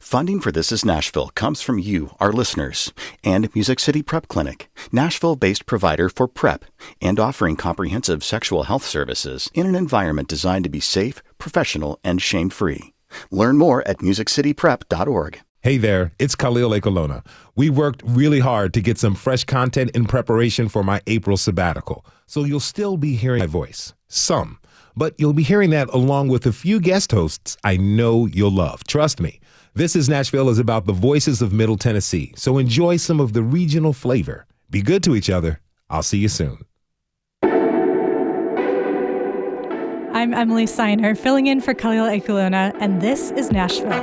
Funding for This Is Nashville comes from you, our listeners, and Music City Prep Clinic, Nashville-based provider for PrEP and offering comprehensive sexual health services in an environment designed to be safe, professional, and shame-free. Learn more at musiccityprep.org. Hey there, it's Khalil Ekolona. We worked really hard to get some fresh content in preparation for my April sabbatical, so you'll still be hearing my voice. Some. But you'll be hearing that along with a few guest hosts I know you'll love. Trust me. This is Nashville is about the voices of Middle Tennessee, so enjoy some of the regional flavor. Be good to each other. I'll see you soon. I'm Emily Seiner, filling in for Khalil Ekolona, and this is Nashville.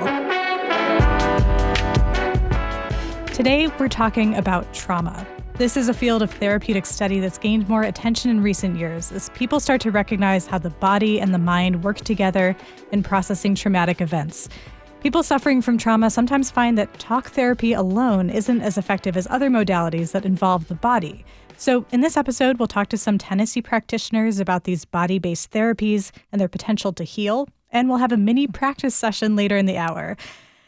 Today, we're talking about trauma. This is a field of therapeutic study that's gained more attention in recent years as people start to recognize how the body and the mind work together in processing traumatic events. People suffering from trauma sometimes find that talk therapy alone isn't as effective as other modalities that involve the body. So in this episode, we'll talk to some Tennessee practitioners about these body-based therapies and their potential to heal, and we'll have a mini practice session later in the hour.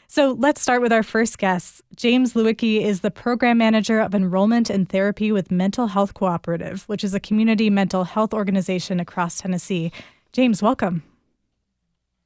So let's start with our first guest. James Lewicki is the Program Manager of Enrollment and Therapy with Mental Health Cooperative, which is a community mental health organization across Tennessee. James, welcome.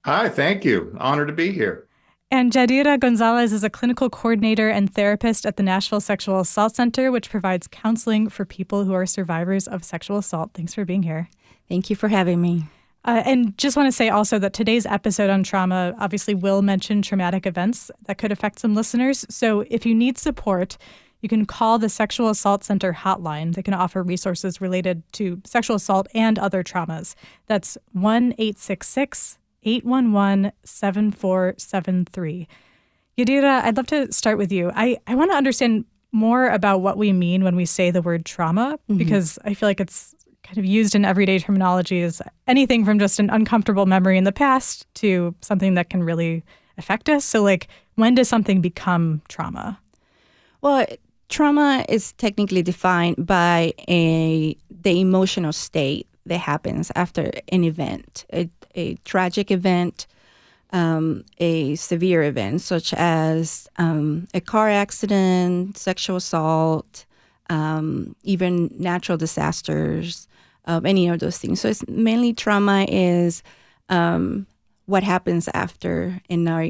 Hi, thank you. Honored to be here. And Jadira Gonzalez is a clinical coordinator and therapist at the Nashville Sexual Assault Center, which provides counseling for people who are survivors of sexual assault. Thanks for being here. Thank you for having me. And just want to say also that today's episode on trauma obviously will mention traumatic events that could affect some listeners. So if you need support, you can call the Sexual Assault Center hotline. They can offer resources related to sexual assault and other traumas. That's 1-866-811-7473. Yadira, I'd love to start with you. I want to understand more about what we mean when we say the word trauma, because I feel like it's kind of used in everyday terminology as anything from just an uncomfortable memory in the past to something that can really affect us. So when does something become trauma? Well, trauma is technically defined by the emotional state that happens after an event, a tragic event, a severe event, such as a car accident, sexual assault, even natural disasters, any of those things. So it's mainly trauma is what happens after in our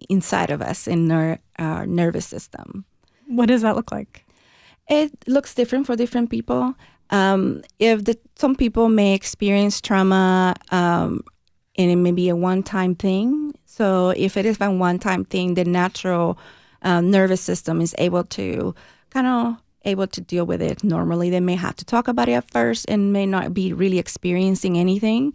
inside of us, in our nervous system. What does that look like? It looks different for different people. Some people may experience trauma and it may be a one-time thing. So if it is a one-time thing, the natural nervous system is able to deal with it normally. They may have to talk about it at first and may not be really experiencing anything.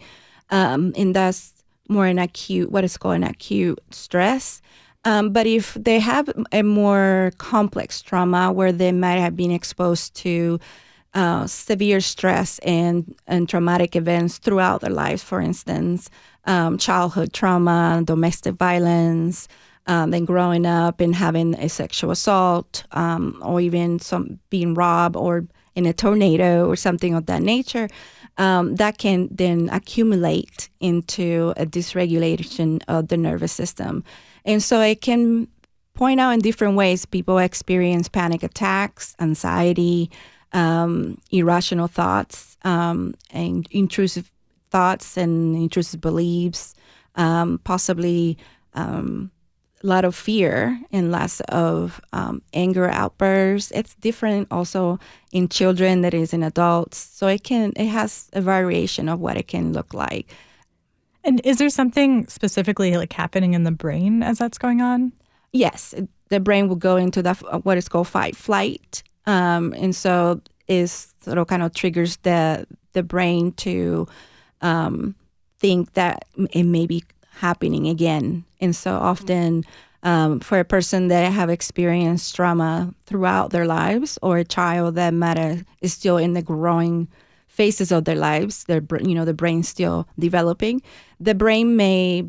And that's more what is called an acute stress. But if they have a more complex trauma where they might have been exposed to severe stress and traumatic events throughout their lives, for instance, childhood trauma, domestic violence, then growing up and having a sexual assault, or even some being robbed or in a tornado or something of that nature, that can then accumulate into a dysregulation of the nervous system. And so it can point out in different ways. People experience panic attacks, anxiety, irrational thoughts, and intrusive thoughts and intrusive beliefs, possibly a lot of fear and less of anger outbursts. It's different also in children that is in adults. So it has a variation of what it can look like. And is there something specifically happening in the brain as that's going on? Yes, the brain will go into what is called fight flight, and so is kind of triggers the brain to think that it may be happening again. And so often for a person that have experienced trauma throughout their lives, or a child that is still in the growing phases of their lives, the brain's still developing, the brain may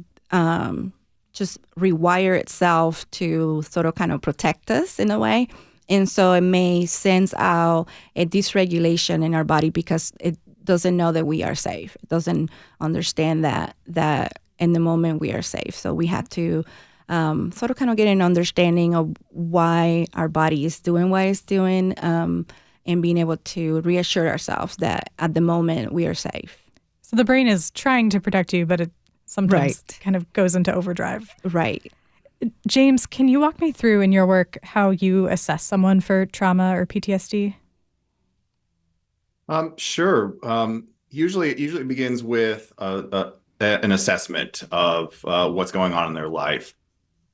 just rewire itself to kind of protect us in a way. And so it may sense out a dysregulation in our body because it doesn't know that we are safe. It doesn't understand that in the moment we are safe. So we have to sort of kind of get an understanding of why our body is doing what it's doing, and being able to reassure ourselves that at the moment we are safe. So the brain is trying to protect you, but it sometimes Right. kind of goes into overdrive. Right. James, can you walk me through in your work how you assess someone for trauma or PTSD? Sure. Usually it begins with an assessment of what's going on in their life.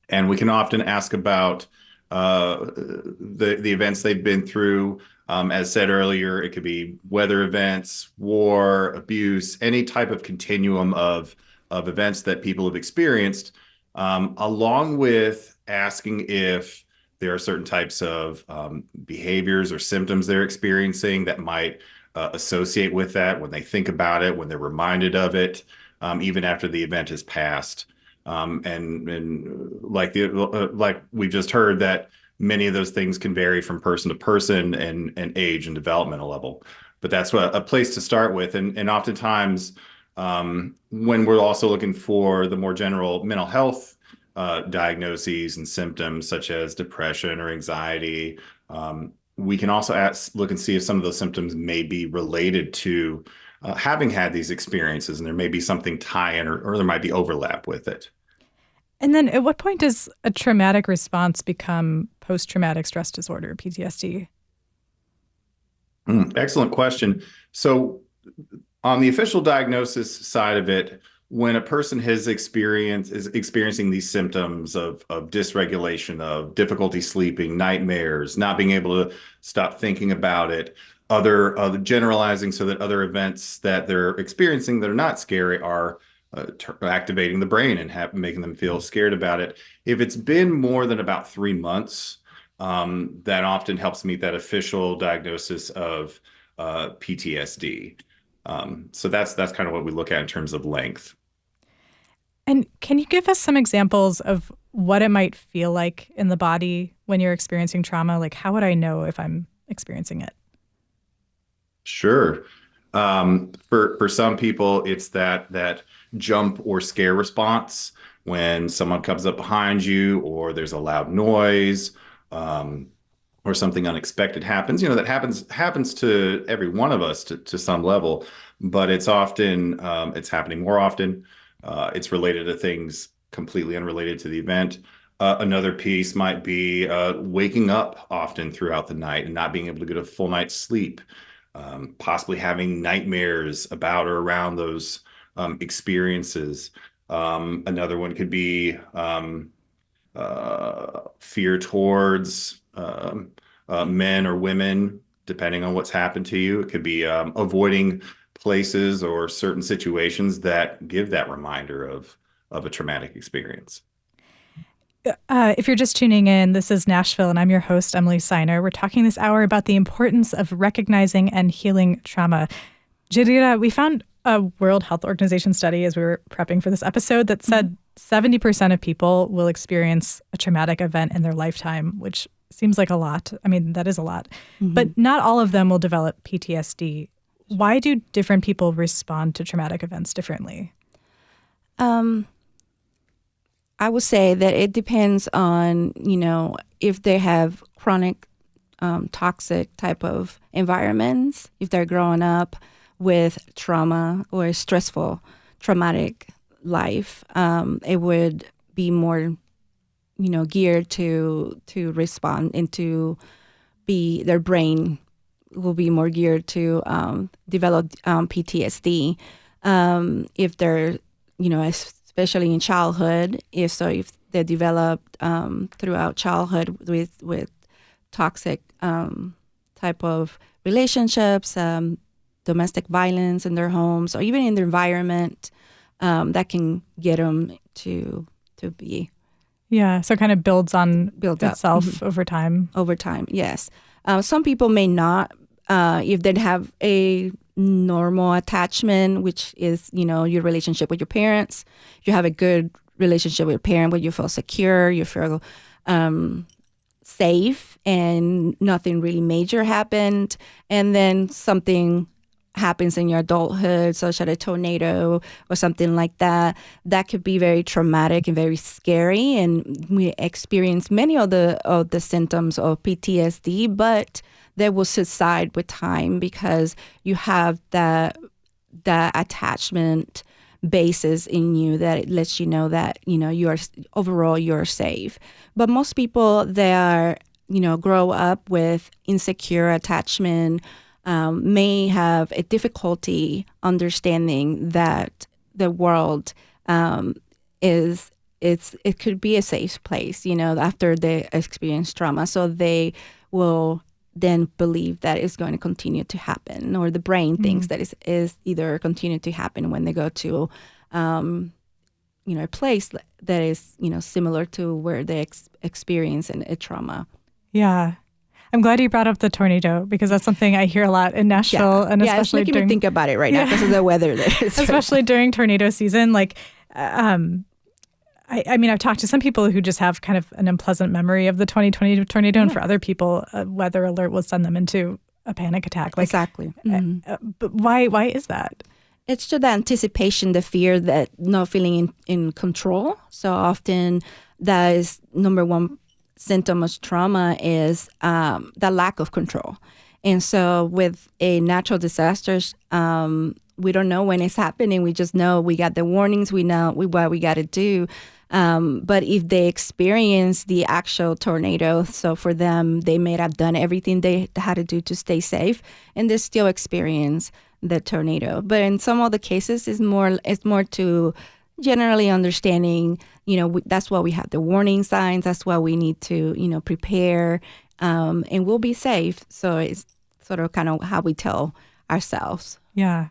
And we can often ask about the events they've been through. As said earlier, it could be weather events, war, abuse, any type of continuum of events that people have experienced, along with asking if there are certain types of behaviors or symptoms they're experiencing that might associate with that when they think about it, when they're reminded of it, even after the event has passed. And like we just heard, that many of those things can vary from person to person and age and developmental level. But that's a place to start with. And oftentimes, when we're also looking for the more general mental health diagnoses and symptoms such as depression or anxiety, we can also look and see if some of those symptoms may be related to having had these experiences, and there may be something tie-in or there might be overlap with it. And then at what point does a traumatic response become post-traumatic stress disorder, PTSD? Excellent question. So on the official diagnosis side of it, when a person is experiencing these symptoms of dysregulation, of difficulty sleeping, nightmares, not being able to stop thinking about it, other generalizing so that other events that they're experiencing that are not scary are activating the brain and making them feel scared about it. If it's been more than about 3 months, that often helps meet that official diagnosis of PTSD. So that's kind of what we look at in terms of length. And can you give us some examples of what it might feel like in the body when you're experiencing trauma? Like, how would I know if I'm experiencing it? Sure. For some people, it's that jump or scare response when someone comes up behind you, or there's a loud noise, or something unexpected happens. That happens to every one of us to some level, but it's happening more often. It's related to things completely unrelated to the event. Another piece might be waking up often throughout the night and not being able to get a full night's sleep. Possibly having nightmares about or around those experiences. Another one could be fear towards men or women, depending on what's happened to you. It could be avoiding places or certain situations that give that reminder of a traumatic experience. If you're just tuning in, this is Nashville, and I'm your host, Emily Seiner. We're talking this hour about the importance of recognizing and healing trauma. Jadira, we found a World Health Organization study as we were prepping for this episode that said 70% of people will experience a traumatic event in their lifetime, which seems like a lot. I mean, that is a lot. Mm-hmm. But not all of them will develop PTSD. Why do different people respond to traumatic events differently? I would say that it depends on, if they have chronic, toxic type of environments, if they're growing up with trauma or a stressful, traumatic life, it would be more, geared to respond and to be, their brain will be more geared to develop PTSD. If they're, especially in childhood, if they developed throughout childhood with toxic type of relationships, domestic violence in their homes, or even in their environment, that can get them to be. Yeah, so it kind of builds up itself over time. Over time, yes. Some people may not, if they have a normal attachment, which is, your relationship with your parents. You have a good relationship with your parent where you feel secure, you feel safe, and nothing really major happened. And then something happens in your adulthood, such as a tornado or something like that, that could be very traumatic and very scary. And we experience many of the symptoms of PTSD, but they will subside with time because you have the attachment basis in you that it lets you know that, you're safe. But most people, they are, grow up with insecure attachment, may have a difficulty understanding that the world it could be a safe place, after they experience trauma. So they will then believe that it's going to continue to happen, or the brain thinks that is either continue to happen when they go to, a place that is, similar to where they experience a trauma. Yeah. I'm glad you brought up the tornado because that's something I hear a lot in Nashville, and especially it's making me think about it right now because of the weather there. Especially during tornado season. Like, I mean, I've talked to some people who just have kind of an unpleasant memory of the 2020 tornado, and for other people, a weather alert will send them into a panic attack. Like, exactly. But why is that? It's just the anticipation, the fear that not feeling in control. So often that is number one symptom of trauma is the lack of control. And so with a natural disasters, we don't know when it's happening. We just know we got the warnings. We know what we got to do. But if they experience the actual tornado, so for them, they may have done everything they had to do to stay safe, and they still experience the tornado. But in some other cases, it's more to generally understanding, that's why we have the warning signs. That's why we need to, prepare, and we'll be safe. So it's sort of kind of how we tell ourselves. Yeah.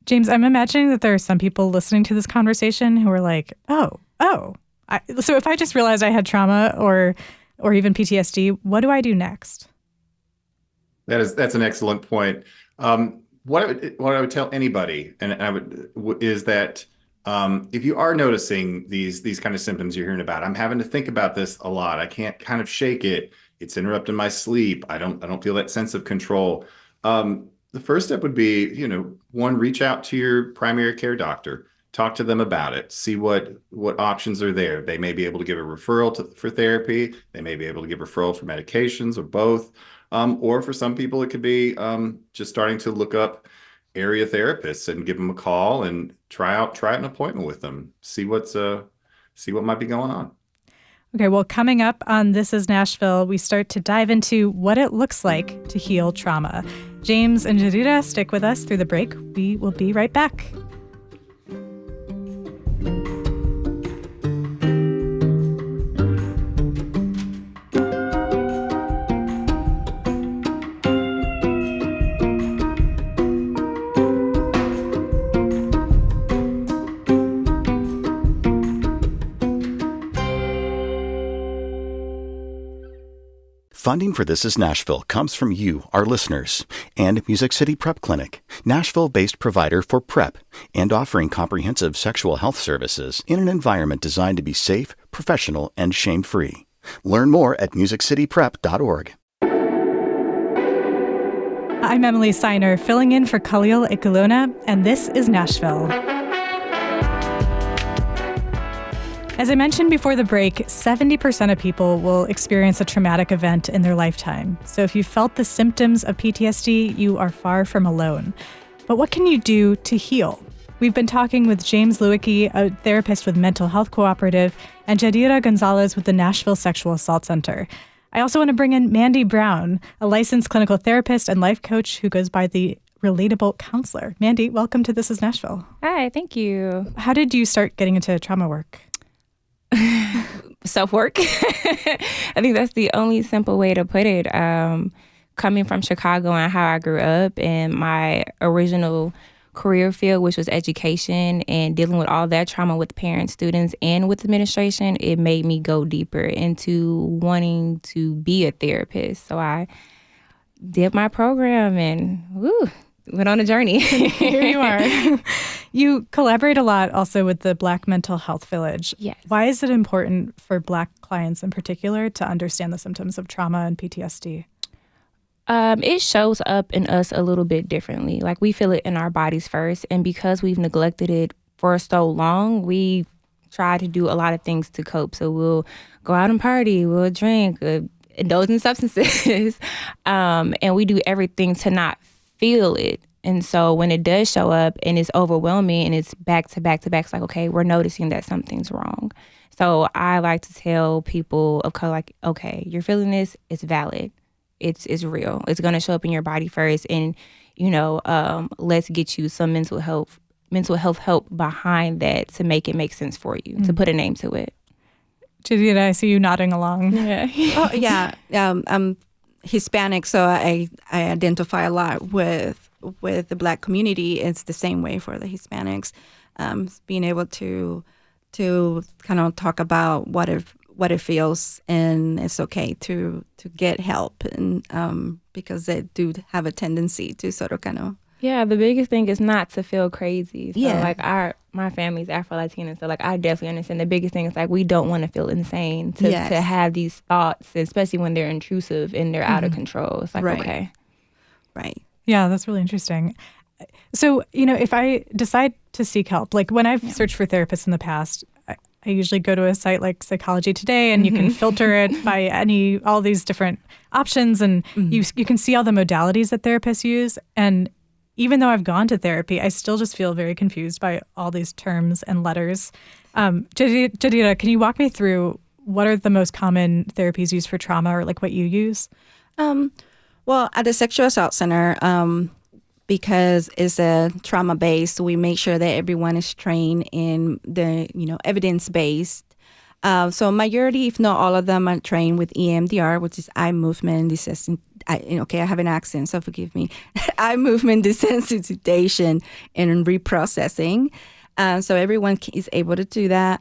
James, I'm imagining that there are some people listening to this conversation who are like, so if I just realized I had trauma or even PTSD, what do I do next? That's an excellent point. What I would tell anybody, is that if you are noticing these kind of symptoms you're hearing about, I'm having to think about this a lot. I can't kind of shake it. It's interrupting my sleep. I don't feel that sense of control. The first step would be, one, reach out to your primary care doctor, talk to them about it, see what options are there. They may be able to give a referral for therapy. They may be able to give referral for medications or both. Or for some people, it could be just starting to look up area therapists and give them a call and try out an appointment with them. See what might be going on. Okay, well, coming up on This is Nashville, we start to dive into what it looks like to heal trauma. James and Jadira, stick with us through the break. We will be right back. Funding for This is Nashville comes from you, our listeners, and Music City Prep Clinic, Nashville-based provider for PrEP and offering comprehensive sexual health services in an environment designed to be safe, professional, and shame-free. Learn more at musiccityprep.org. I'm Emily Seiner, filling in for Khalil Ikulona, and this is Nashville. As I mentioned before the break, 70% of people will experience a traumatic event in their lifetime. So if you felt the symptoms of PTSD, you are far from alone. But what can you do to heal? We've been talking with James Lewicki, a therapist with Mental Health Cooperative, and Jadira Gonzalez with the Nashville Sexual Assault Center. I also want to bring in Mandy Brown, a licensed clinical therapist and life coach who goes by the Relatable Counselor. Mandy, welcome to This is Nashville. Hi, thank you. How did you start getting into trauma work? Self-work. I think that's the only simple way to put it. Coming from Chicago and how I grew up and my original career field, which was education, and dealing with all that trauma with parents, students, and with administration, it made me go deeper into wanting to be a therapist. So I did my program and went on a journey. Here you are. You collaborate a lot also with the Black Mental Health Village. Yes. Why is it important for Black clients in particular to understand the symptoms of trauma and PTSD? It shows up in us a little bit differently. Like, we feel it in our bodies first, and because we've neglected it for so long, we try to do a lot of things to cope. So we'll go out and party, we'll drink, indulge in substances, and we do everything to not feel it. And so when it does show up and it's overwhelming and it's back to back to back, it's like, okay, we're noticing that something's wrong. So I like to tell people of color, like, okay, you're feeling this, it's valid. It's real. It's going to show up in your body first. And, let's get you some mental health help behind that to make it make sense for you, to put a name to it. Jadita, I see you nodding along. Yeah. Oh, yeah. I'm Hispanic, so I identify a lot with the Black community. It's the same way for the Hispanics. Being able to kind of talk about what it feels, and it's okay to get help, and because they do have a tendency to sort of kind of. Yeah, the biggest thing is not to feel crazy. So, Yeah. like, my family's Afro-Latina, so, like, I definitely understand. The biggest thing is, like, we don't want to feel insane to have these thoughts, especially when they're intrusive and they're out of control. It's like, Right. okay. Right. Yeah, that's really interesting. So, if I decide to seek help, like when I've searched for therapists in the past, I usually go to a site like Psychology Today, and you can filter it by all these different options, and you can see all the modalities that therapists use. And even though I've gone to therapy, I still just feel very confused by all these terms and letters. Jadita, can you walk me through what are the most common therapies used for trauma, or like what you use? Well, at the Sexual Assault Center, because it's a trauma-based, we make sure that everyone is trained in the, evidence-based. So majority, if not all of them, are trained with EMDR, which is eye movement I have an accent, so forgive me. Eye movement desensitization and reprocessing. So everyone is able to do that.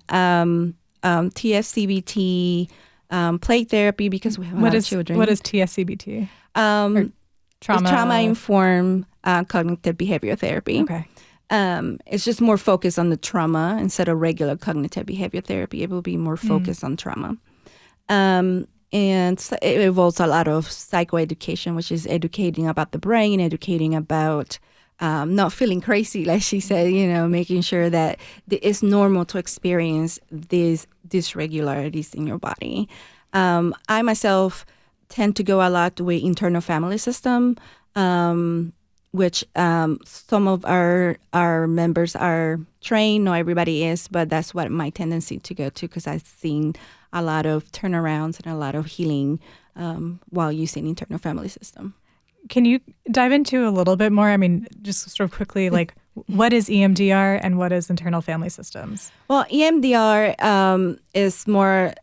TFCBT, play therapy, because we have a lot of children. What is TFCBT? Trauma-informed cognitive behavior therapy. Okay. It's just more focused on the trauma instead of regular cognitive behavior therapy. It will be more focused on trauma. And it involves a lot of psychoeducation, which is educating about the brain, educating about not feeling crazy, like she said, making sure that it's normal to experience these dysregularities in your body. I myself tend to go a lot with internal family system, which some of our members are trained. Not everybody is, but that's what my tendency to go to, because I've seen a lot of turnarounds and a lot of healing while using internal family system. Can you dive into a little bit more? I mean, just sort of quickly, like, what is EMDR and what is internal family systems? Well, EMDR is more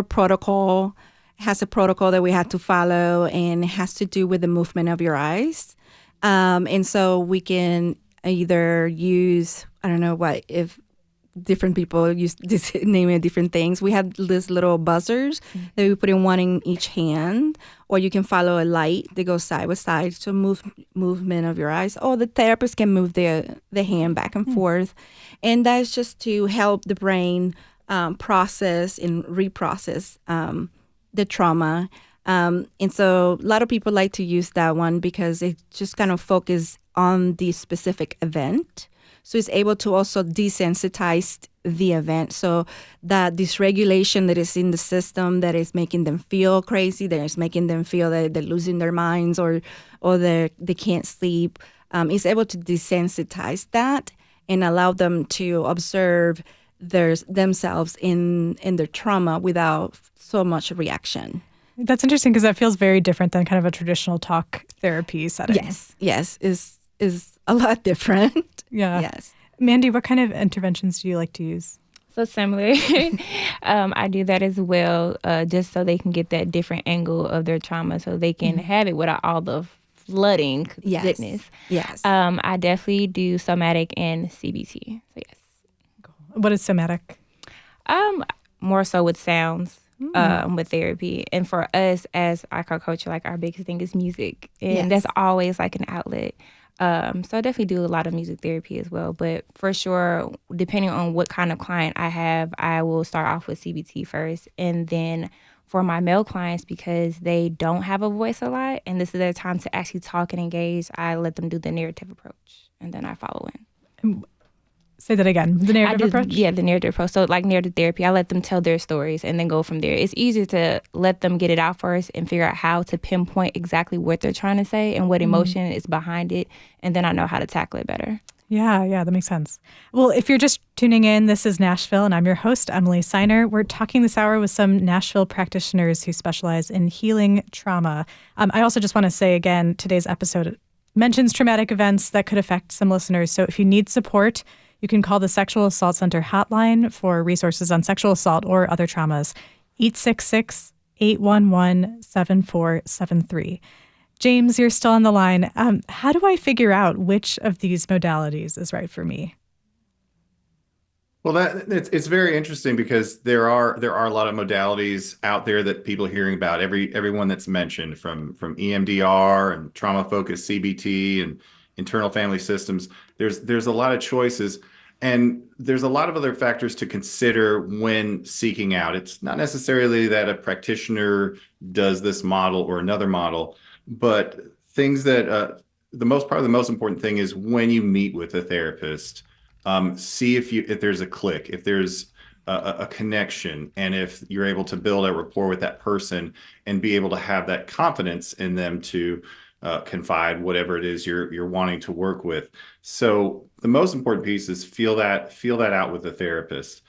protocol. Has a protocol that we have to follow, and it has to do with the movement of your eyes. And so we can either use, I don't know what, if different people use this name it different things. We have these little buzzers that we put in one in each hand, or you can follow a light that goes side by side, so movement of your eyes. Or the therapist can move the hand back and forth. And that's just to help the brain process and reprocess the trauma. And so a lot of people like to use that one because it just kind of focuses on the specific event. So it's able to also desensitize the event. So that dysregulation that is in the system that is making them feel crazy, that is making them feel that they're losing their minds or they can't sleep, is able to desensitize that and allow them to observe themselves in their trauma without so much reaction. That's interesting, because that feels very different than kind of a traditional talk therapy setting. Yes, is a lot different. Yeah. Yes. Mandy, what kind of interventions do you like to use? So similar. I do that as well, just so they can get that different angle of their trauma, so they can have it without all the flooding goodness. Yes. I definitely do somatic and CBT. So yes. What is somatic? More so with sounds. With therapy. And for us as icon culture, like, our biggest thing is music, and that's always like an outlet. So I definitely do a lot of music therapy as well. But for sure, depending on what kind of client I have, I will start off with CBT first, and then for my male clients, because they don't have a voice a lot, and this is their time to actually talk and engage, I let them do the narrative approach, and then I follow in. Say that again. The narrative approach? Yeah, the narrative approach. So like narrative therapy, I let them tell their stories and then go from there. It's easier to let them get it out first and figure out how to pinpoint exactly what they're trying to say and what emotion is behind it, and then I know how to tackle it better. Yeah, that makes sense. Well, if you're just tuning in, this is Nashville, and I'm your host, Emily Seiner. We're talking this hour with some Nashville practitioners who specialize in healing trauma. I also just want to say again, today's episode mentions traumatic events that could affect some listeners. So if you need support, you can call the Sexual Assault Center hotline for resources on sexual assault or other traumas, 866-811-7473. James, you're still on the line. How do I figure out which of these modalities is right for me? Well, it's very interesting because there are a lot of modalities out there that people are hearing about. Everyone that's mentioned, from EMDR and trauma-focused CBT and internal family systems. There's a lot of choices, and there's a lot of other factors to consider when seeking out. It's not necessarily that a practitioner does this model or another model, but things that the most important thing is when you meet with a therapist, see if there's a click, if there's a connection, and if you're able to build a rapport with that person and be able to have that confidence in them to confide whatever it is you're wanting to work with. So the most important piece is feel that out with the therapist.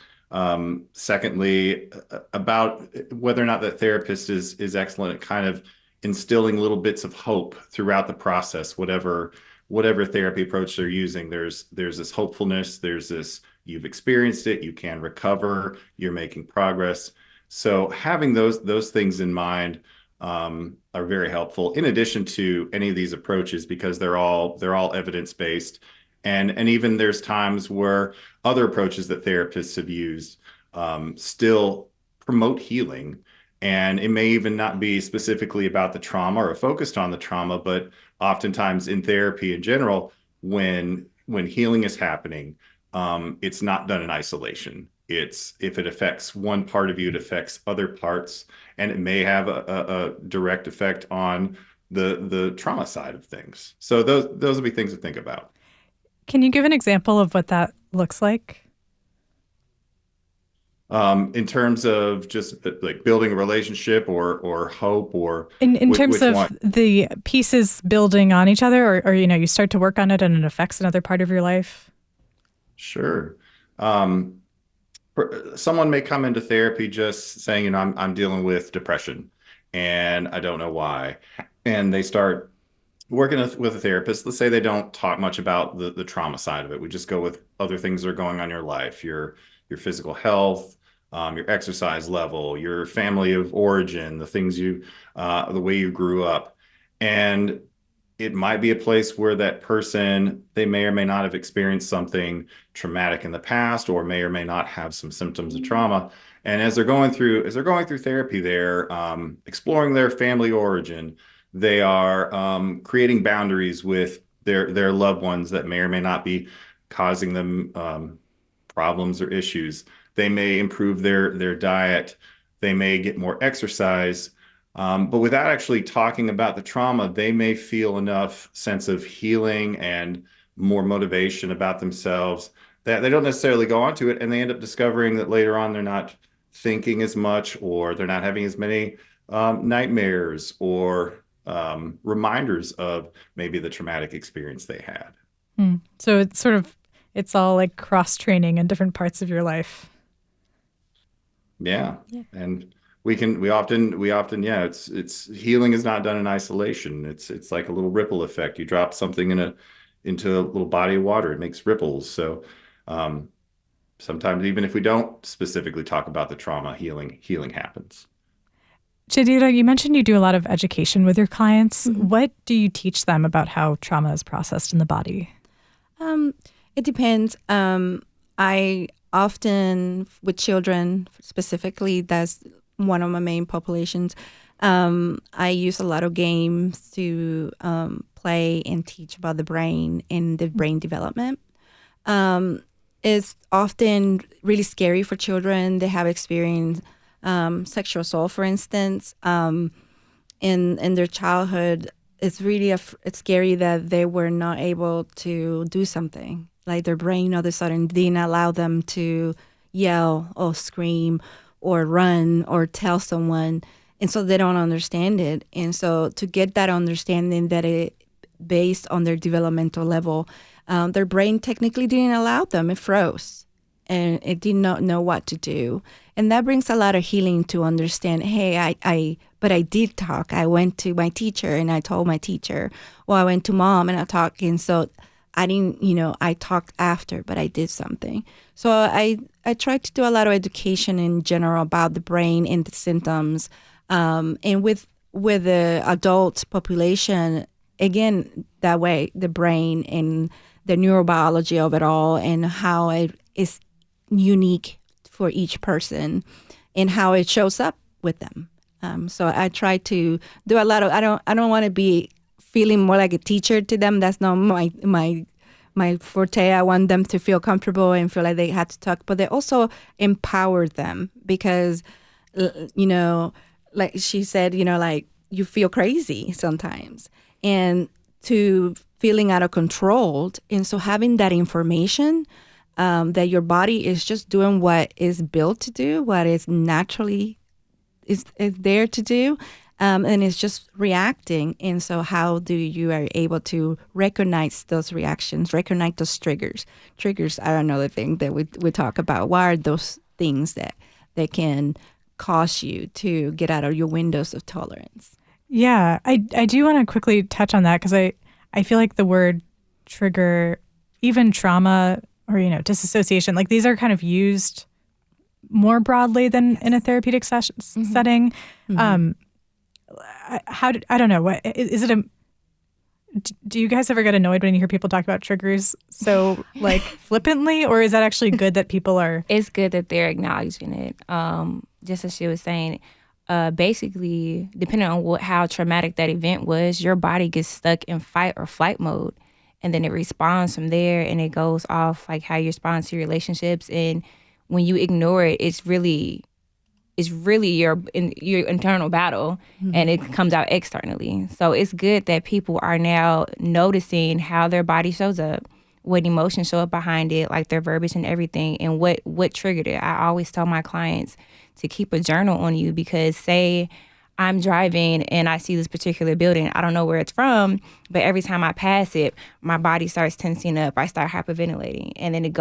Secondly, about whether or not the therapist is excellent at kind of instilling little bits of hope throughout the process, whatever therapy approach they're using. There's this hopefulness, there's this, you've experienced it, you can recover, you're making progress. So having those things in mind are very helpful, in addition to any of these approaches, because they're all evidence-based. And even there's times where other approaches that therapists have used still promote healing. And it may even not be specifically about the trauma or focused on the trauma, but oftentimes in therapy in general, when healing is happening, it's not done in isolation. If it affects one part of you, it affects other parts, and it may have a direct effect on the trauma side of things. So those would be things to think about. Can you give an example of what that looks like? In terms of just like building a relationship or hope, or in terms of one? The pieces building on each other, or you start to work on it and it affects another part of your life? Sure. Someone may come into therapy just saying, I'm dealing with depression and I don't know why. And they start working with a therapist. Let's say they don't talk much about the trauma side of it. We just go with other things that are going on in your life, your physical health, your exercise level, your family of origin, the things the way you grew up. And it might be a place where that person, they may or may not have experienced something traumatic in the past, or may not have some symptoms of trauma. And as they're going through therapy, they're exploring their family origin. They are creating boundaries with their loved ones that may or may not be causing them problems or issues. They may improve their diet. They may get more exercise. But without actually talking about the trauma, they may feel enough sense of healing and more motivation about themselves that they don't necessarily go onto it, and they end up discovering that later on they're not thinking as much, or they're not having as many nightmares or reminders of maybe the traumatic experience they had. So it's all like cross-training in different parts of your life. Yeah. And we often, it's healing is not done in isolation. It's like a little ripple effect. You drop something into a little body of water, it makes ripples. So sometimes even if we don't specifically talk about the trauma, healing happens. Jadida, you mentioned you do a lot of education with your clients. Mm-hmm. What do you teach them about how trauma is processed in the body? It depends. I often, with children specifically, that's one of my main populations. I use a lot of games to play and teach about the brain and the brain development. It's often really scary for children. They have experienced sexual assault, for instance, in their childhood, it's really it's scary that they were not able to do something. Like their brain all of a sudden didn't allow them to yell or scream or run or tell someone. And so they don't understand it. And so to get that understanding that it based on their developmental level, their brain technically didn't allow them. It froze and it did not know what to do. And that brings a lot of healing to understand, hey, but I did talk. I went to my teacher and I told my teacher, or I went to mom and I talked. And so I didn't, I talked after, but I did something. So I tried to do a lot of education in general about the brain and the symptoms. And with the adult population, again, that way, the brain and the neurobiology of it all and how it is unique for each person and how it shows up with them. So I try to do a lot of, I don't want to be feeling more like a teacher to them. That's not my forte. I want them to feel comfortable and feel like they had to talk, but they also empower them because, like she said, like you feel crazy sometimes and to feeling out of control. And so having that information that your body is just doing what is built to do, what is naturally is there to do, and it's just reacting. And so how do you are able to recognize those reactions, recognize those triggers? Triggers are another thing that we talk about. What are those things that can cause you to get out of your windows of tolerance? Yeah, I do want to quickly touch on that because I feel like the word trigger, even trauma or, disassociation, like these are kind of used more broadly than in a therapeutic setting. Mm-hmm. I don't know, what is it do you guys ever get annoyed when you hear people talk about triggers so like flippantly, or is that actually good that people are? It's good that they're acknowledging it. Just as she was saying, basically, depending on how traumatic that event was, your body gets stuck in fight or flight mode, and then it responds from there, and it goes off like how you respond to your relationships. And when you ignore it, it's really your internal battle, mm-hmm. and it comes out externally. So it's good that people are now noticing how their body shows up, what emotions show up behind it, like their verbiage and everything, and what triggered it. I always tell my clients to keep a journal on you, because say I'm driving and I see this particular building, I don't know where it's from, but every time I pass it, my body starts tensing up. I start hyperventilating, and then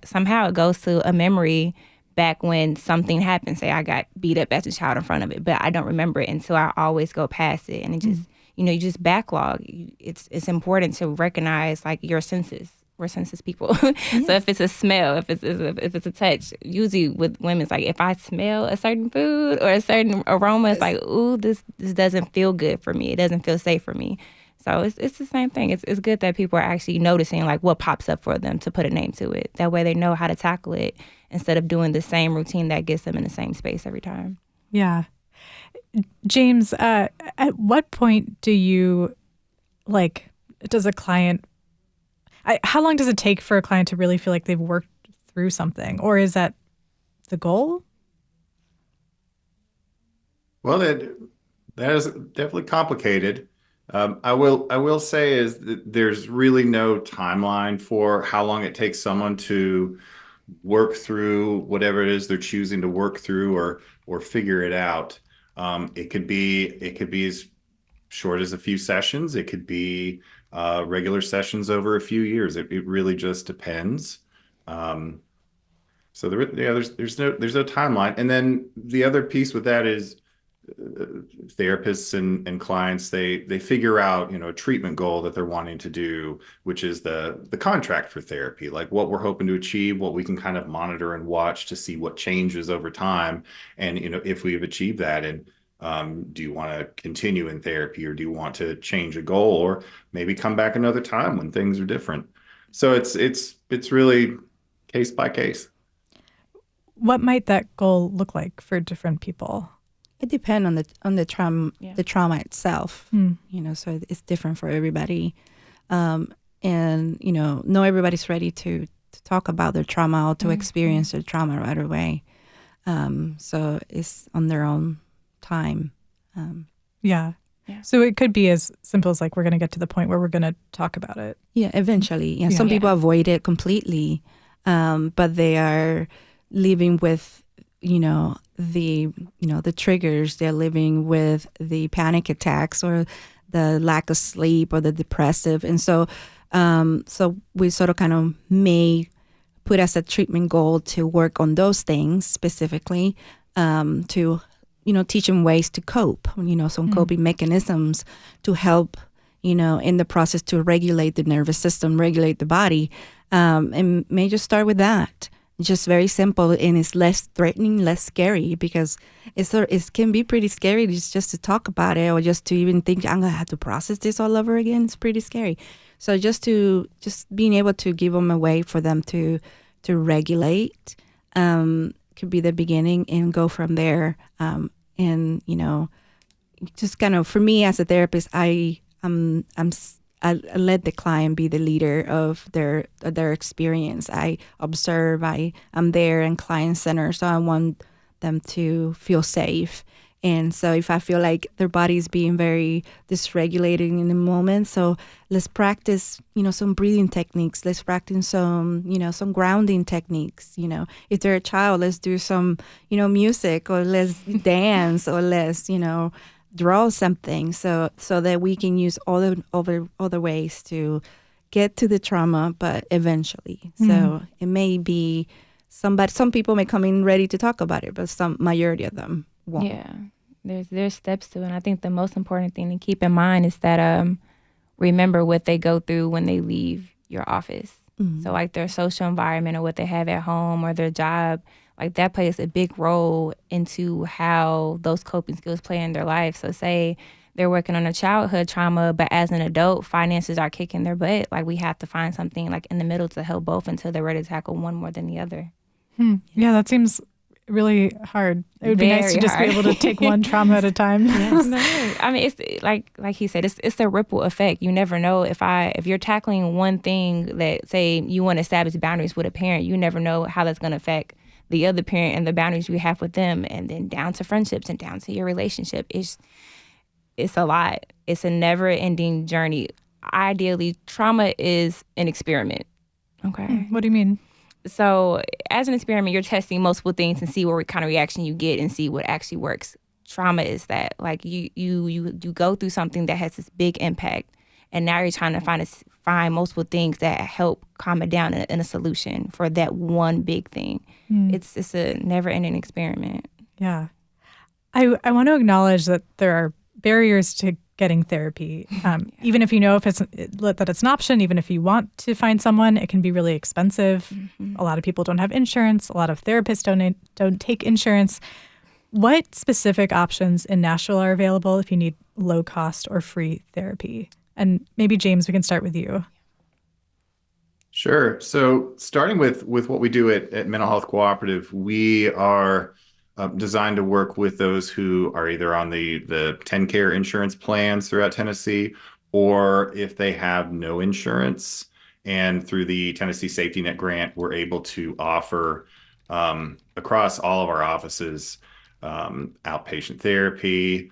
somehow it goes to a memory back when something happened. Say I got beat up as a child in front of it, but I don't remember it, and so I always go past it, and it just you just backlog. It's important to recognize like your senses. We're senses people. Yes. So if it's a smell, if it's a touch, usually with women, it's like if I smell a certain food or a certain aroma, it's like, ooh, this doesn't feel good for me. It doesn't feel safe for me. So it's the same thing. It's good that people are actually noticing like what pops up for them to put a name to it. That way they know how to tackle it instead of doing the same routine that gets them in the same space every time. Yeah. James, at what point do you, does a client, how long does it take for a client to really feel like they've worked through something? Or is that the goal? Well, that is definitely complicated. I will say is that there's really no timeline for how long it takes someone to work through whatever it is they're choosing to work through or figure it out. It could be as short as a few sessions. It could be regular sessions over a few years. It really just depends. So there's no timeline. And then the other piece with that is therapists and clients, they figure out, a treatment goal that they're wanting to do, which is the contract for therapy, like what we're hoping to achieve, what we can kind of monitor and watch to see what changes over time. And, if we've achieved that, and do you want to continue in therapy, or do you want to change a goal, or maybe come back another time when things are different? So it's really case by case. What might that goal look like for different people? It depends on the trauma, the trauma itself. So it's different for everybody, and not everybody's ready to talk about their trauma or to experience their trauma right away. So it's on their own time. Yeah. So it could be as simple as like, we're going to get to the point where we're going to talk about it. Yeah, eventually. Yeah, some people avoid it completely, but they are living with, the triggers. They're living with the panic attacks or the lack of sleep or the depressive. And so we sort of kind of may put as a treatment goal to work on those things specifically, to teach them ways to cope, some coping mechanisms to help, in the process to regulate the nervous system, regulate the body. And may just start with that. Just very simple, and it's less threatening, less scary, because it can be pretty scary just to talk about it, or just to even think I'm gonna have to process this all over again. It's pretty scary. So just being able to give them a way for them to regulate could be the beginning, and go from there. And just kind of, for me as a therapist, I let the client be the leader of their experience. I observe. I'm there and client centered, so I want them to feel safe. And so if I feel like their body is being very dysregulated in the moment, so let's practice, some breathing techniques. Let's practice some grounding techniques. If they're a child, let's do some, music, or let's dance, or let's, draw something, so that we can use all the other ways to get to the trauma, but eventually. So it may be some people may come in ready to talk about it, but some majority of them won't. Yeah, there's steps to it. And I think the most important thing to keep in mind is that remember what they go through when they leave your office. So like their social environment, or what they have at home, or their job, like that plays a big role into how those coping skills play in their life. So say they're working on a childhood trauma, but as an adult, finances are kicking their butt. Like we have to find something like in the middle to help both until they're ready to tackle one more than the other. Yeah, that seems really hard. It would be nice to just be able to take one trauma at a time. Yes. I mean, it's like he said, it's the ripple effect. You never know if you're tackling one thing that, say, you want to establish boundaries with a parent, you never know how that's going to affect the other parent and the boundaries you have with them, and then down to friendships and down to your relationship. It's a lot. It's a never-ending journey. Ideally, trauma is an experiment. Okay. What do you mean? So as an experiment, you're testing multiple things and see what kind of reaction you get and see what actually works. Trauma is that. Like you go through something that has this big impact, and now you're trying to find multiple things that help calm it down in a solution for that one big thing. It's a never-ending experiment. Yeah. I want to acknowledge that there are barriers to getting therapy. Even if you know that it's an option, even if you want to find someone, it can be really expensive. A lot of people don't have insurance. A lot of therapists don't take insurance. What specific options in Nashville are available if you need low-cost or free therapy? And maybe, James, we can start with you. Sure. So starting with what we do at Mental Health Cooperative, we are designed to work with those who are either on the TennCare insurance plans throughout Tennessee, or if they have no insurance. And through the Tennessee Safety Net Grant, we're able to offer across all of our offices outpatient therapy,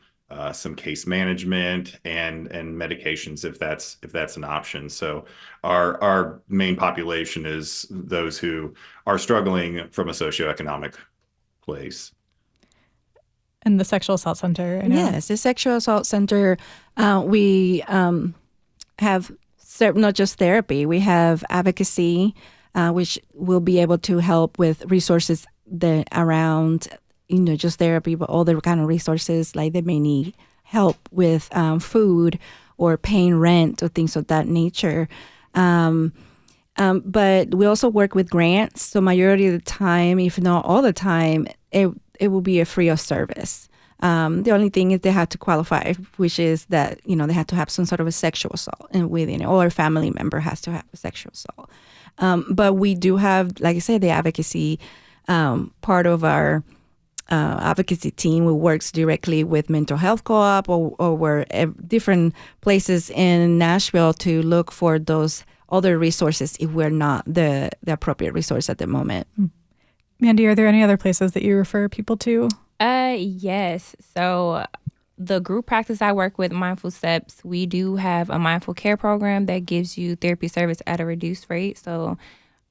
some case management, and medications if that's an option. So our main population is those who are struggling from a socioeconomic place. And the Sexual Assault Center. Yes, the Sexual Assault Center. We have not just therapy. We have advocacy, which will be able to help with resources around just therapy, but other kind of resources, like they may need help with food or paying rent or things of that nature. But we also work with grants. So majority of the time, if not all the time, it will be a free of service. The only thing is they have to qualify, which is that, they have to have some sort of a sexual assault within it, or a family member has to have a sexual assault. But we do have, like I said, the advocacy part of our advocacy team who works directly with Mental Health Co-op or we're different places in Nashville to look for those other resources if we're not the appropriate resource at the moment. Mandy, are there any other places that you refer people to? Yes. So the group practice I work with, Mindful Steps, we do have a mindful care program that gives you therapy service at a reduced rate. So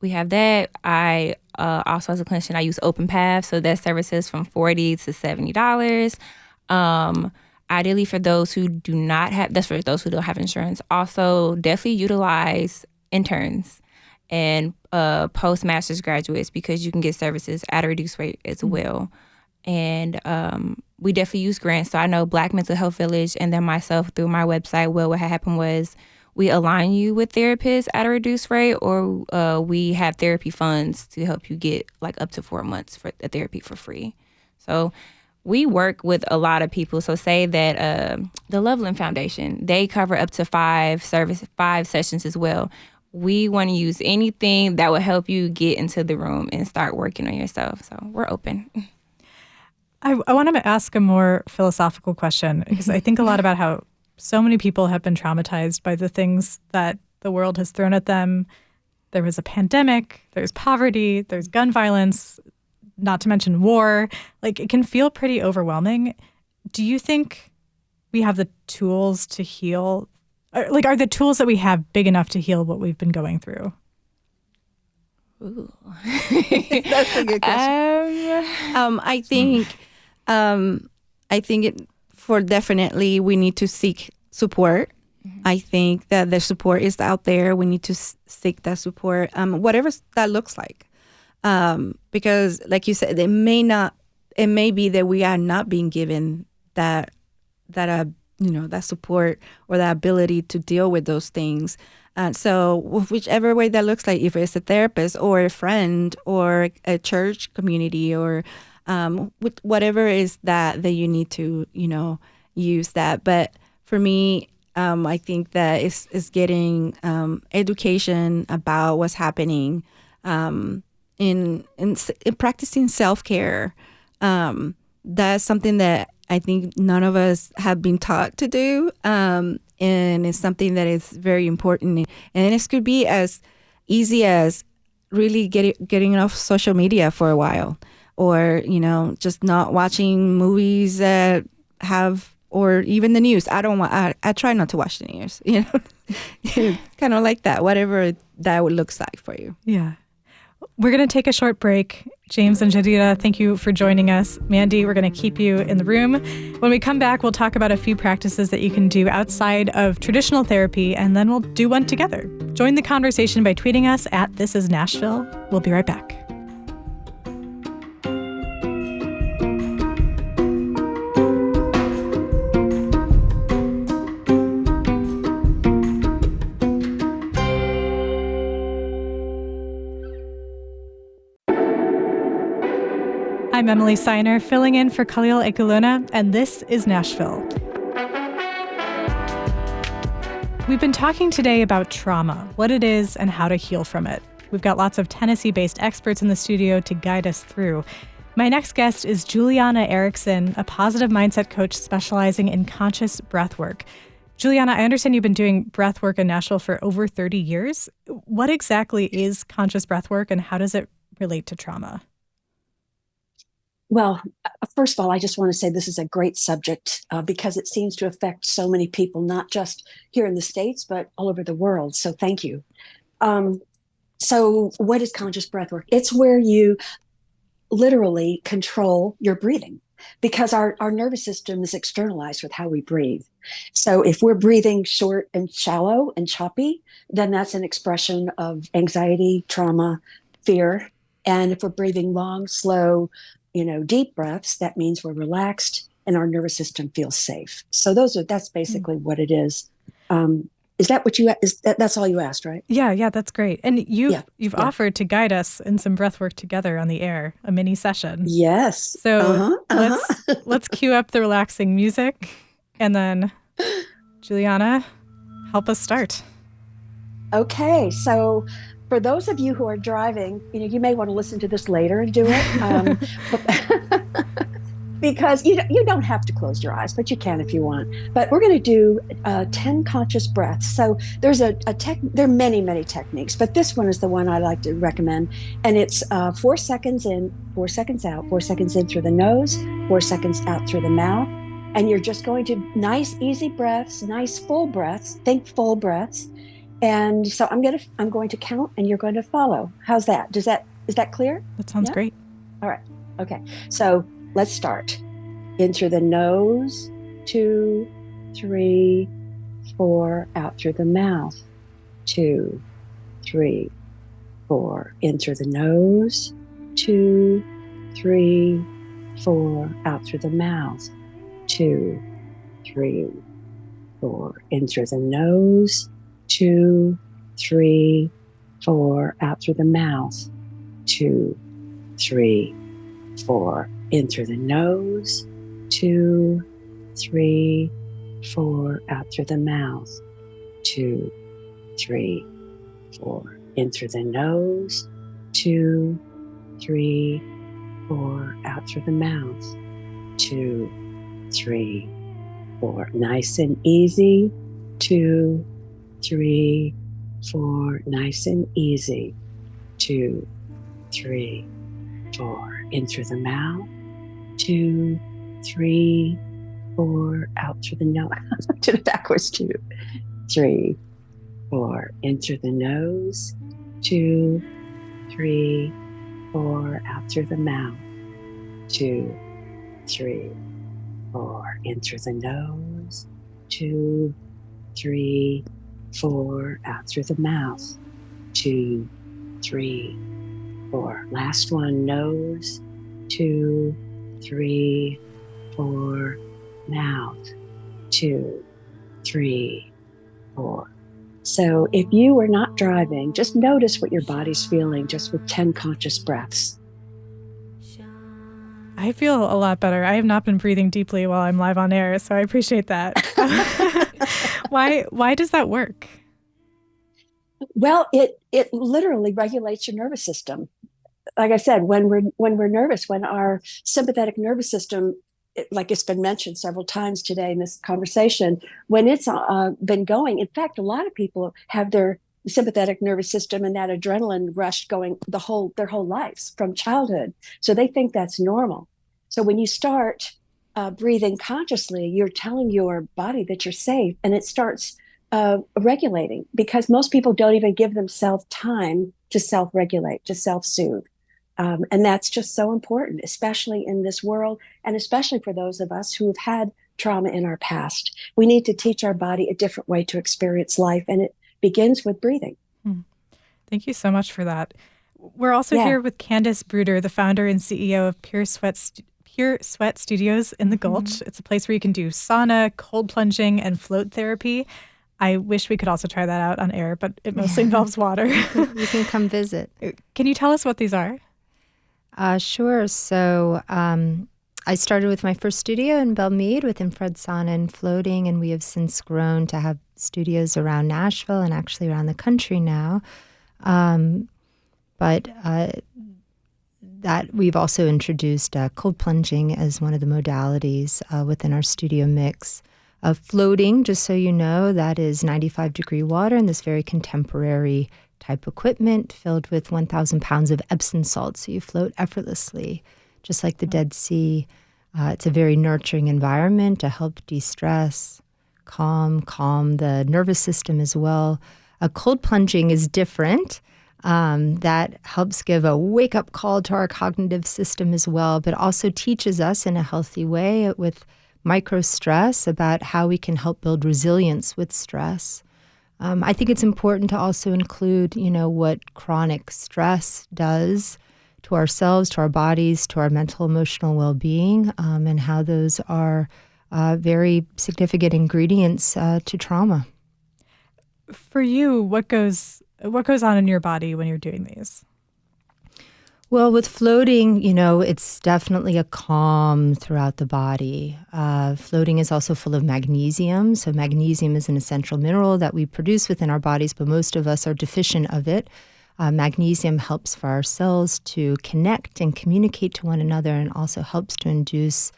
we have that. I also, as a clinician, I use Open Path. So that services from $40 to $70. Ideally, for those who do not have, that's for those who don't have insurance. Also, definitely utilize interns and postmaster's graduates because you can get services at a reduced rate as well. And we definitely use grants. So I know Black Mental Health Village and then myself through my website, well, what had happened was we align you with therapists at a reduced rate, or we have therapy funds to help you get like up to 4 months for the therapy for free. So we work with a lot of people. So say that the Loveland Foundation, they cover up to 5 sessions as well. We want to use anything that will help you get into the room and start working on yourself. So we're open. I wanted to ask a more philosophical question because I think a lot about how so many people have been traumatized by the things that the world has thrown at them. There was a pandemic, there's poverty, there's gun violence, not to mention war. Like, it can feel pretty overwhelming. Do you think we have the tools to heal? Like, are the tools that we have big enough to heal what we've been going through? Ooh. That's a good question. I think for definitely we need to seek support. I think that the support is out there. We need to seek that support, whatever that looks like. Because like you said, it may be that we are not being given that support or that ability to deal with those things. So whichever way that looks like, if it's a therapist or a friend or a church community or with whatever is that you need to, use that. But for me, I think that it's getting education about what's happening in practicing self-care. That's something that I think none of us have been taught to do. And it's something that is very important. And it could be as easy as really getting off social media for a while, or, just not watching movies that have, or even the news. I try not to watch the news, kind of like that, whatever that would look like for you. Yeah. We're going to take a short break. James and Jadira, thank you for joining us. Mandy, we're going to keep you in the room. When we come back, we'll talk about a few practices that you can do outside of traditional therapy, and then we'll do one together. Join the conversation by tweeting us at This Is Nashville. We'll be right back. I'm Emily Seiner, filling in for Khalil Ekulona, and this is Nashville. We've been talking today about trauma, what it is, and how to heal from it. We've got lots of Tennessee-based experts in the studio to guide us through. My next guest is Juliana Erickson, a positive mindset coach specializing in conscious breath work. Juliana, I understand you've been doing breath work in Nashville for over 30 years. What exactly is conscious breath work, and how does it relate to trauma? Well, first of all, I just want to say this is a great subject because it seems to affect so many people, not just here in the States, but all over the world. So thank you. So what is conscious breath work? It's where you literally control your breathing, because our nervous system is externalized with how we breathe. So if we're breathing short and shallow and choppy, then that's an expression of anxiety, trauma, fear. And if we're breathing long, slow, deep breaths, that means we're relaxed and our nervous system feels safe. So that's basically what it is. Is that what that's all you asked, right? Yeah, that's great. And you've offered to guide us in some breath work together on the air, a mini session. Yes. So let's cue up the relaxing music, and then Juliana, help us start. Okay, so for those of you who are driving, you may want to listen to this later and do it. because you don't have to close your eyes, but you can if you want. But we're going to do 10 conscious breaths. So there's there are many techniques, but this one is the one I like to recommend. And it's 4 seconds in, 4 seconds out, 4 seconds in through the nose, 4 seconds out through the mouth. And you're just going to nice, easy breaths, nice full breaths, think full breaths. And so I'm going to count and you're going to follow. How's that? Is that clear? That sounds great. All right. Okay. So let's start. In through the nose, 2, 3, 4, out through the mouth, 2, 3, 4. In through the nose, 2, 3, 4, out through the mouth, 2, 3, 4. In through the nose, 2, 3, 4, out through the mouth, 2, 3, 4. In through the nose, 2, 3, 4, out through the mouth, 2, 3, 4. In through the nose, 2, 3, 4, out through the mouth, 2, 3, 4. Nice and easy, 2, 3, 4. Nice and easy, 2, 3, 4. In through the mouth, 2, 3, 4. Out through the nose. To the backwards, 2, 3, 4. In through the nose, 2, 3, 4. Out through the mouth, 2, 3, 4. In through the nose, 2, 3, 4. Out through the mouth, 2, 3, 4. Last one, nose, 2, 3, 4. Mouth, 2, 3, 4. So if you are not driving, just notice what your body's feeling just with 10 conscious breaths. I feel a lot better. I have not been breathing deeply while I'm live on air, so I appreciate that. Why does that work? Well, it literally regulates your nervous system. Like I said, when we're nervous, when our sympathetic nervous system, like it's been mentioned several times today in this conversation, when it's been going, in fact, a lot of people have their sympathetic nervous system and that adrenaline rush going their whole lives from childhood. So they think that's normal. So when you start breathing consciously, you're telling your body that you're safe, and it starts regulating, because most people don't even give themselves time to self-regulate, to self-soothe. And that's just so important, especially in this world, and especially for those of us who have had trauma in our past. We need to teach our body a different way to experience life, and it begins with breathing. Thank you so much for that. We're also here with Candace Bruder, the founder and CEO of Pure Sweat Studios in the Gulch. It's a place where you can do sauna, cold plunging, and float therapy. I wish we could also try that out on air, but it mostly involves water. You can come visit. Can you tell us what these are? Sure. So I started with my first studio in Belmead with infrared sauna and floating, and we have since grown to have studios around Nashville and actually around the country now. But that we've also introduced cold plunging as one of the modalities within our studio mix. Floating, just so you know, that is 95-degree water in this very contemporary type equipment filled with 1,000 pounds of Epsom salt. So you float effortlessly, just like the Dead Sea. It's a very nurturing environment to help de-stress, calm the nervous system as well. Cold plunging is different. That helps give a wake-up call to our cognitive system as well, but also teaches us in a healthy way with micro-stress about how we can help build resilience with stress. I think it's important to also include, what chronic stress does to ourselves, to our bodies, to our mental, emotional well-being, and how those are very significant ingredients to trauma. For you, what goes on in your body when you're doing these? Well, with floating, it's definitely a calm throughout the body. Floating is also full of magnesium. So magnesium is an essential mineral that we produce within our bodies, but most of us are deficient of it. Magnesium helps for our cells to connect and communicate to one another, and also helps to induce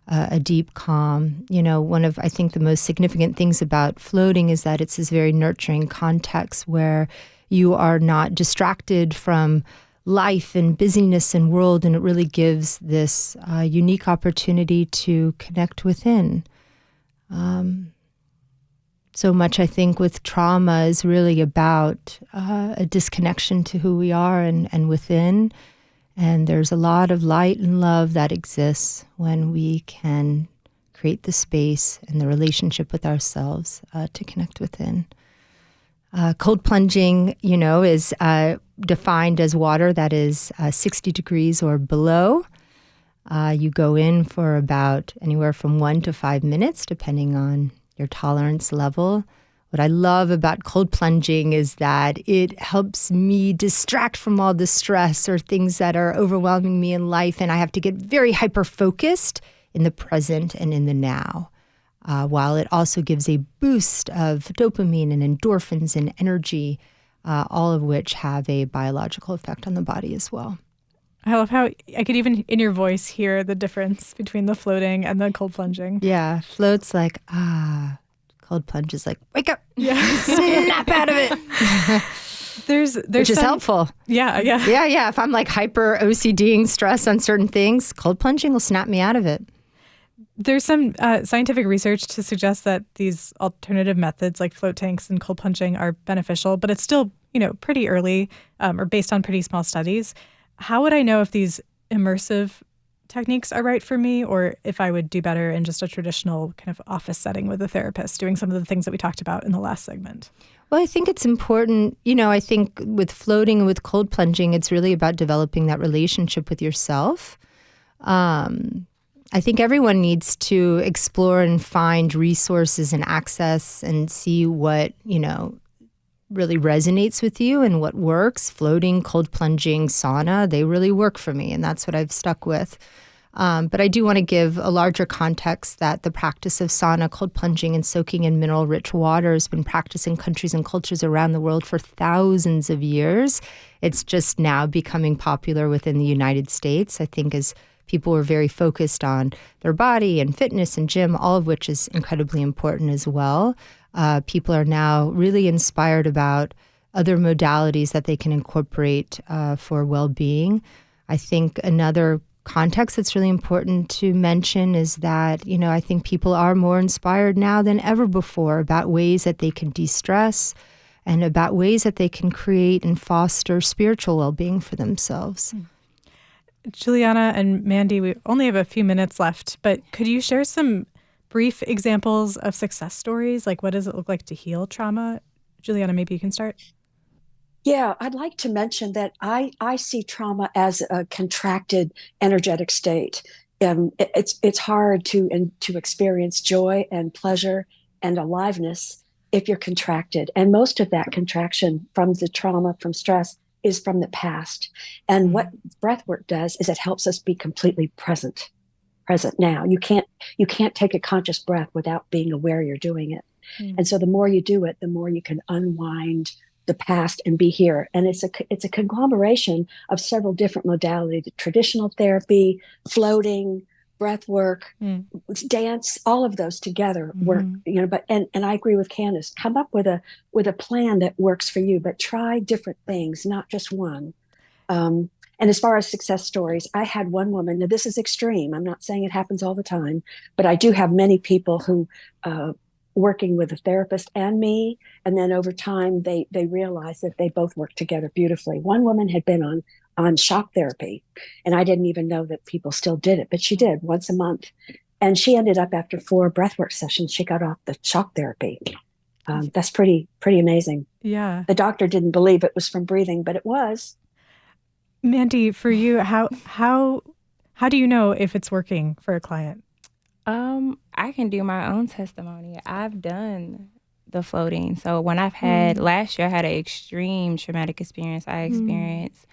a deep calm. One of, I think, the most significant things about floating is that it's this very nurturing context where you are not distracted from life and busyness and world, and it really gives this unique opportunity to connect within. So much, I think, with trauma is really about a disconnection to who we are and within. And there's a lot of light and love that exists when we can create the space and the relationship with ourselves to connect within. Cold plunging, is defined as water that is 60 degrees or below. You go in for about anywhere from 1 to 5 minutes, depending on your tolerance level. What I love about cold plunging is that it helps me distract from all the stress or things that are overwhelming me in life, and I have to get very hyper-focused in the present and in the now, while it also gives a boost of dopamine and endorphins and energy, all of which have a biological effect on the body as well. I love how I could even in your voice hear the difference between the floating and the cold plunging. Yeah, float's like, cold plunge is like, wake up, yeah. snap out of it. There's Which is helpful. Yeah. Yeah. If I'm like hyper OCDing stress on certain things, cold plunging will snap me out of it. There's some scientific research to suggest that these alternative methods like float tanks and cold plunging are beneficial, but it's still, pretty early or based on pretty small studies. How would I know if these immersive techniques are right for me, or if I would do better in just a traditional kind of office setting with a therapist, doing some of the things that we talked about in the last segment? Well, I think it's important, I think with floating and with cold plunging, it's really about developing that relationship with yourself. I think everyone needs to explore and find resources and access and see what, really resonates with you and what works. Floating, cold plunging, sauna, they really work for me, and that's what I've stuck with. But I do want to give a larger context that the practice of sauna, cold plunging, and soaking in mineral-rich water has been practiced in countries and cultures around the world for thousands of years. It's just now becoming popular within the United States, I think, as people were very focused on their body and fitness and gym, all of which is incredibly important as well. People are now really inspired about other modalities that they can incorporate for well-being. I think another context that's really important to mention is that, I think people are more inspired now than ever before about ways that they can de-stress and about ways that they can create and foster spiritual well-being for themselves. Juliana and Mandy, we only have a few minutes left, but could you share some brief examples of success stories? Like, what does it look like to heal trauma? Juliana, maybe you can start. Yeah, I'd like to mention that I see trauma as a contracted energetic state. It's hard to experience joy and pleasure and aliveness if you're contracted. And most of that contraction from the trauma, from stress, is from the past. And what breath work does is it helps us be completely present now. You can't take a conscious breath without being aware you're doing it. And so the more you do it, the more you can unwind the past and be here. And it's a conglomeration of several different modalities: traditional therapy, floating, breath work, dance, all of those together work, but and I agree with Candace, come up with a plan that works for you, but try different things, not just one. And as far as success stories, I had one woman, now this is extreme, I'm not saying it happens all the time, but I do have many people who working with a therapist and me, and then over time they realized that they both work together beautifully. One woman had been on shock therapy, and I didn't even know that people still did it, but she did once a month. And she ended up, after 4 breathwork sessions, she got off the shock therapy. That's pretty amazing. Yeah. The doctor didn't believe it was from breathing, but it was. Mandy, for you, how do you know if it's working for a client? I can do my own testimony. I've done the floating. So when I've had, last year I had an extreme traumatic experience. I experienced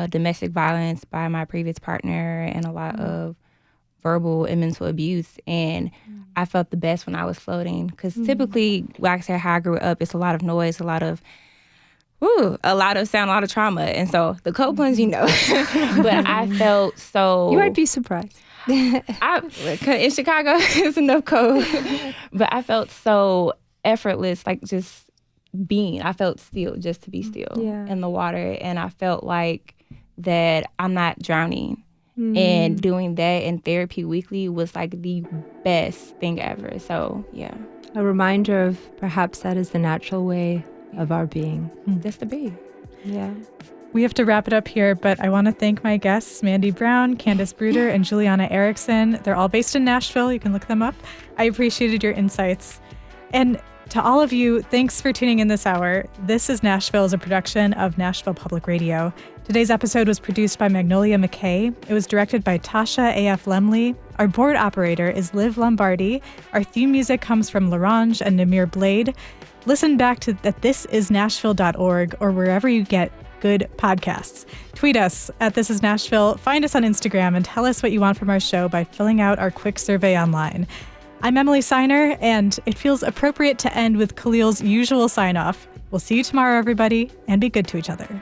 domestic violence by my previous partner and a lot of verbal and mental abuse. And I felt the best when I was floating, because typically, like I said, how I grew up, it's a lot of noise, a lot of a lot of trauma. And so the cold plunge, but I felt so... You might be surprised. In Chicago, it's enough cold. But I felt so effortless, like just being. I felt still, just to be still in the water. And I felt like that I'm not drowning. And doing that in therapy weekly was like the best thing ever. So, yeah. A reminder of perhaps that is the natural way of our being. Just to be. Yeah. We have to wrap it up here, but I want to thank my guests, Mandy Brown, Candace Bruder, and Juliana Erickson. They're all based in Nashville. You can look them up. I appreciated your insights. And to all of you, thanks for tuning in this hour. This is Nashville is a production of Nashville Public Radio. Today's episode was produced by Magnolia McKay. It was directed by Tasha A.F. Lemley. Our board operator is Liv Lombardi. Our theme music comes from Larange and Namir Blade. Listen back to thisisnashville.org or wherever you get good podcasts. Tweet us at This Is Nashville. Find us on Instagram and tell us what you want from our show by filling out our quick survey online. I'm Emily Siner, and it feels appropriate to end with Khalil's usual sign-off. We'll see you tomorrow, everybody, and be good to each other.